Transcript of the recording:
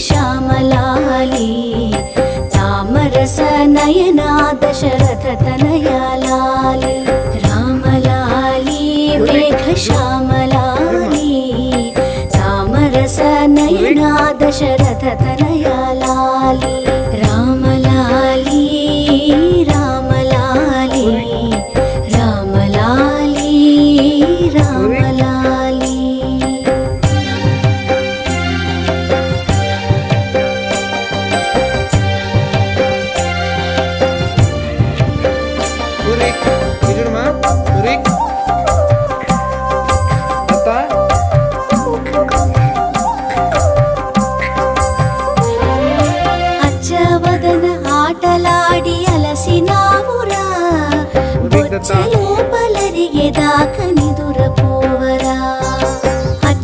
श्यामलाली तामरस नयना दशरथ तनया लाली रामलाली मेघ श्यामलाली तामरस नयना दशरथ तनया लाली रामलाली रामलाली रामलाली रामलाली అచ్చవదన ఆటలాడి అలసినావురా బొచ్చలోపలరిగేదాకా